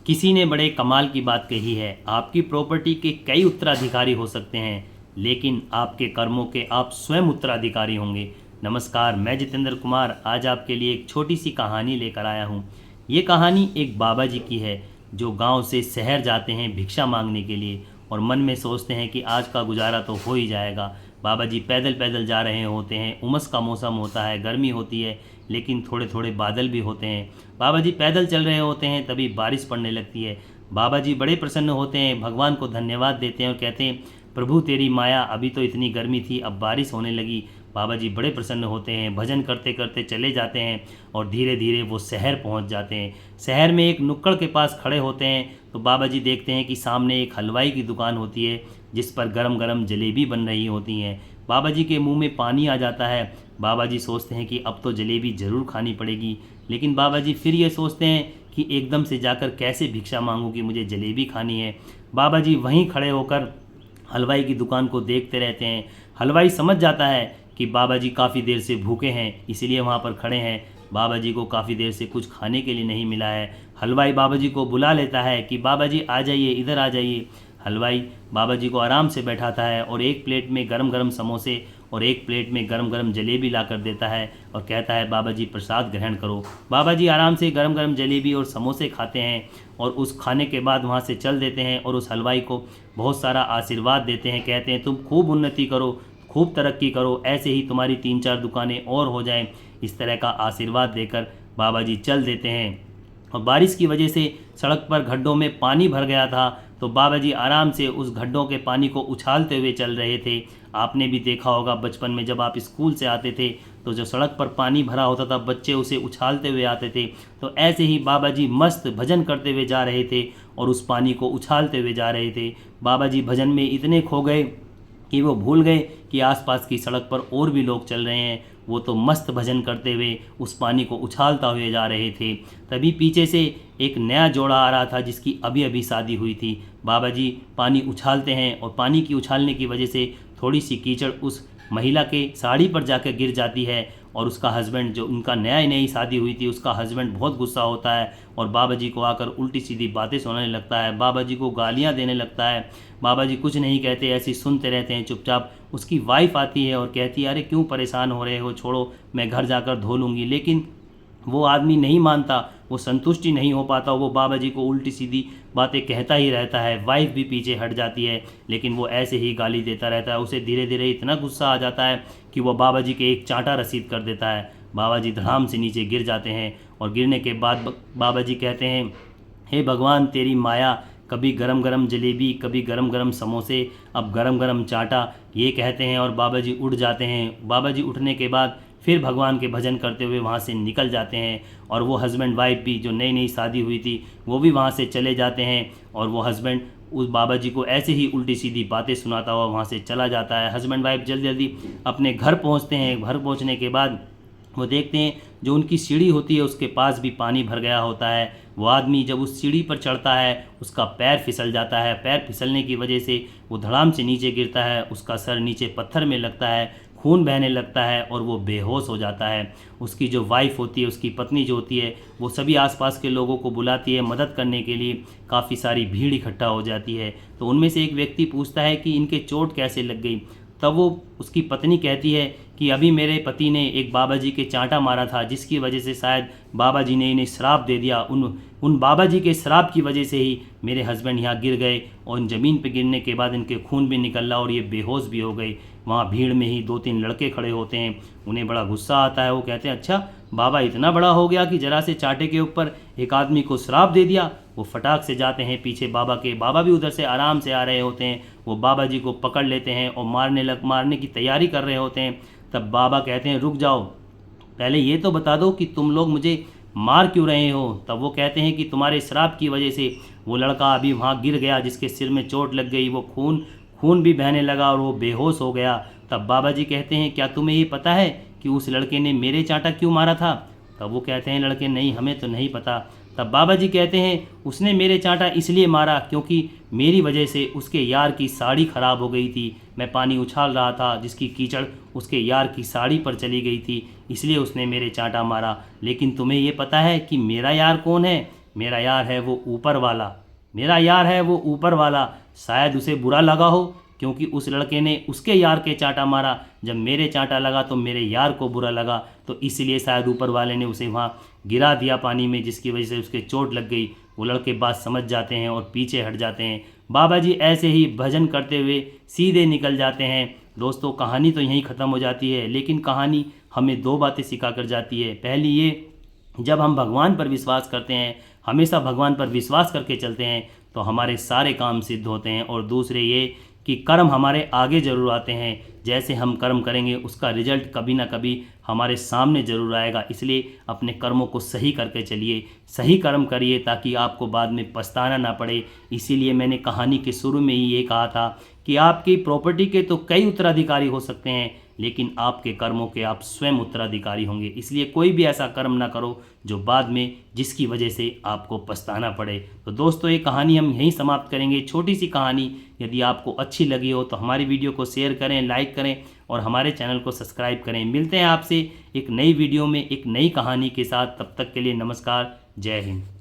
किसी ने बड़े कमाल की बात कही है। आपकी प्रॉपर्टी के कई उत्तराधिकारी हो सकते हैं, लेकिन आपके कर्मों के आप स्वयं उत्तराधिकारी होंगे। नमस्कार, मैं जितेंद्र कुमार आज आपके लिए एक छोटी सी कहानी लेकर आया हूँ। ये कहानी एक बाबा जी की है जो गांव से शहर जाते हैं भिक्षा मांगने के लिए और मन में सोचते हैं कि आज का गुजारा तो हो ही जाएगा। बाबा जी पैदल पैदल जा रहे होते हैं। उमस का मौसम होता है, गर्मी होती है, लेकिन थोड़े थोड़े बादल भी होते हैं। बाबा जी पैदल चल रहे होते हैं, तभी बारिश पड़ने लगती है। बाबा जी बड़े प्रसन्न होते हैं, भगवान को धन्यवाद देते हैं और कहते हैं, प्रभु तेरी माया, अभी तो इतनी गर्मी थी, अब बारिश होने लगी। बाबा जी बड़े प्रसन्न होते हैं, भजन करते करते चले जाते हैं और धीरे धीरे वो शहर पहुंच जाते हैं। शहर में एक नुक्कड़ के पास खड़े होते हैं तो बाबा जी देखते हैं कि सामने एक हलवाई की दुकान होती है जिस पर गरम गरम जलेबी बन रही होती हैं। बाबा जी के मुंह में पानी आ जाता है। बाबा जी सोचते हैं कि अब तो जलेबी ज़रूर खानी पड़ेगी, लेकिन बाबा जी फिर ये सोचते हैं कि एकदम से जाकर कैसे भिक्षा मांगूं कि मुझे जलेबी खानी है। बाबा जी वहीं खड़े होकर हलवाई की दुकान को देखते रहते हैं। हलवाई समझ जाता है कि बाबा जी काफ़ी देर से भूखे हैं, इसीलिए वहाँ पर खड़े हैं। बाबा जी को काफ़ी देर से कुछ खाने के लिए नहीं मिला है। हलवाई बाबा जी को बुला लेता है कि बाबा जी आ जाइए, इधर आ जाइए। हलवाई बाबा जी को आराम से बैठाता है और एक प्लेट में गरम गरम समोसे और एक प्लेट में गरम गरम जलेबी ला कर देता है और कहता है, बाबा जी प्रसाद ग्रहण करो। बाबा जी आराम से गरम गरम जलेबी और समोसे खाते हैं और उस खाने के बाद वहाँ से चल देते हैं और उस हलवाई को बहुत सारा आशीर्वाद देते हैं। कहते हैं, तुम खूब उन्नति करो, खूब तरक्की करो, ऐसे ही तुम्हारी 3-4 दुकानें और हो जाएं। इस तरह का आशीर्वाद देकर बाबा जी चल देते हैं। और बारिश की वजह से सड़क पर गड्ढों में पानी भर गया था, तो बाबा जी आराम से उस गड्ढों के पानी को उछालते हुए चल रहे थे। आपने भी देखा होगा बचपन में जब आप स्कूल से आते थे तो जो सड़क पर पानी भरा होता था बच्चे उसे उछालते हुए आते थे। तो ऐसे ही बाबा जी मस्त भजन करते हुए जा रहे थे और उस पानी को उछालते हुए जा रहे थे। बाबा जी भजन में इतने खो गए कि वो भूल गए कि आसपास की सड़क पर और भी लोग चल रहे हैं। वो तो मस्त भजन करते हुए उस पानी को उछालता हुए जा रहे थे। तभी पीछे से एक नया जोड़ा आ रहा था जिसकी अभी अभी शादी हुई थी। बाबा जी पानी उछालते हैं और पानी की उछालने की वजह से थोड़ी सी कीचड़ उस महिला के साड़ी पर जाकर गिर जाती है और उसका हस्बैंड, जो उनका नया नई शादी हुई थी, उसका हस्बैंड बहुत गुस्सा होता है और बाबा जी को आकर उल्टी सीधी बातें सुनाने लगता है, बाबा जी को गालियां देने लगता है। बाबा जी कुछ नहीं कहते, ऐसे सुनते रहते हैं चुपचाप। उसकी वाइफ आती है और कहती है, अरे क्यों परेशान हो रहे हो, छोड़ो, मैं घर जाकर धो लूँगी। लेकिन वो आदमी नहीं मानता, वो संतुष्टि नहीं हो पाता, वो बाबा जी को उल्टी सीधी बातें कहता ही रहता है। वाइफ भी पीछे हट जाती है, लेकिन वो ऐसे ही गाली देता रहता है। उसे धीरे धीरे इतना गुस्सा आ जाता है कि वो बाबा जी के एक चांटा रसीद कर देता है। बाबा जी धड़ाम से नीचे गिर जाते हैं और गिरने के बाद बाबा जी कहते हैं, हे भगवान तेरी माया, कभी गरम गरम जलेबी, कभी गरम गरम समोसे, अब गरम गरम चाटा, ये कहते हैं और बाबा जी उठ जाते हैं। बाबा जी उठने के बाद फिर भगवान के भजन करते हुए वहाँ से निकल जाते हैं और वो हस्बैंड वाइफ भी, जो नई नई शादी हुई थी, वो भी वहाँ से चले जाते हैं और वो हस्बैंड उस बाबा जी को ऐसे ही उल्टी सीधी बातें सुनाता हुआ वहाँ से चला जाता है। हस्बैंड वाइफ जल्दी जल्दी अपने घर पहुँचते हैं। घर पहुँचने के बाद वो देखते हैं जो उनकी सीढ़ी होती है उसके पास भी पानी भर गया होता है। वो आदमी जब उस सीढ़ी पर चढ़ता है उसका पैर फिसल जाता है। पैर फिसलने की वजह से वो धड़ाम से नीचे गिरता है, उसका सर नीचे पत्थर में लगता है, खून बहने लगता है और वो बेहोश हो जाता है। उसकी जो वाइफ होती है, उसकी पत्नी जो होती है, वो सभी आसपास के लोगों को बुलाती है मदद करने के लिए। काफ़ी सारी भीड़ इकट्ठा हो जाती है। तो उनमें से एक व्यक्ति पूछता है कि इनके चोट कैसे लग गई। तब वो उसकी पत्नी कहती है कि अभी मेरे पति ने एक बाबा जी के चांटा मारा था, जिसकी वजह से शायद बाबा जी ने इन्हें श्राप दे दिया। उन बाबा जी के श्राप की वजह से ही मेरे हस्बैंड यहाँ गिर गए और ज़मीन पे गिरने के बाद इनके खून भी निकल रहा और ये बेहोश भी हो गए। वहाँ भीड़ में ही 2-3 लड़के खड़े होते हैं। उन्हें बड़ा गुस्सा आता है। वो कहते हैं, अच्छा बाबा इतना बड़ा हो गया कि जरा से चांटे के ऊपर एक आदमी को श्राप दे दिया। वो फटाक से जाते हैं पीछे बाबा के। बाबा भी उधर से आराम से आ रहे होते हैं। वो बाबा जी को पकड़ लेते हैं और मारने की तैयारी कर रहे होते हैं। तब बाबा कहते हैं, रुक जाओ, पहले ये तो बता दो कि तुम लोग मुझे मार क्यों रहे हो। तब वो कहते हैं कि तुम्हारे श्राप की वजह से वो लड़का अभी वहाँ गिर गया जिसके सिर में चोट लग गई, वो खून भी बहने लगा और वो बेहोश हो गया। तब बाबा जी कहते हैं, क्या तुम्हें ये पता है कि उस लड़के ने मेरे चांटा क्यों मारा था। तब वो कहते हैं लड़के, नहीं हमें तो नहीं पता। तब बाबा जी कहते हैं, उसने मेरे चांटा इसलिए मारा क्योंकि मेरी वजह से उसके यार की साड़ी ख़राब हो गई थी। मैं पानी उछाल रहा था जिसकी कीचड़ उसके यार की साड़ी पर चली गई थी, इसलिए उसने मेरे चांटा मारा। लेकिन तुम्हें ये पता है कि मेरा यार कौन है। मेरा यार है वो ऊपर वाला, मेरा यार है वो ऊपर वाला। शायद उसे बुरा लगा हो क्योंकि उस लड़के ने उसके यार के चांटा मारा, जब मेरे चांटा लगा तो मेरे यार को बुरा लगा, तो इसलिए शायद ऊपर वाले ने उसे वहाँ गिरा दिया पानी में, जिसकी वजह से उसके चोट लग गई। वो लड़के बात समझ जाते हैं और पीछे हट जाते हैं। बाबा जी ऐसे ही भजन करते हुए सीधे निकल जाते हैं। दोस्तों कहानी तो यहीं ख़त्म हो जाती है, लेकिन कहानी हमें दो बातें सिखा कर जाती है। पहली ये, जब हम भगवान पर विश्वास करते हैं, हमेशा भगवान पर विश्वास करके चलते हैं, तो हमारे सारे काम सिद्ध होते हैं। और दूसरे ये कि कर्म हमारे आगे ज़रूर आते हैं, जैसे हम कर्म करेंगे उसका रिजल्ट कभी ना कभी हमारे सामने ज़रूर आएगा। इसलिए अपने कर्मों को सही करके चलिए, सही कर्म करिए ताकि आपको बाद में पछताना ना पड़े। इसीलिए मैंने कहानी के शुरू में ही ये कहा था कि आपकी प्रॉपर्टी के तो कई उत्तराधिकारी हो सकते हैं, लेकिन आपके कर्मों के आप स्वयं उत्तराधिकारी होंगे। इसलिए कोई भी ऐसा कर्म ना करो जो बाद में जिसकी वजह से आपको पछताना पड़े। तो दोस्तों ये कहानी हम यहीं समाप्त करेंगे, छोटी सी कहानी। यदि आपको अच्छी लगी हो तो हमारी वीडियो को शेयर करें, लाइक करें और हमारे चैनल को सब्सक्राइब करें। मिलते हैं आपसे एक नई वीडियो में एक नई कहानी के साथ। तब तक के लिए नमस्कार, जय हिंद।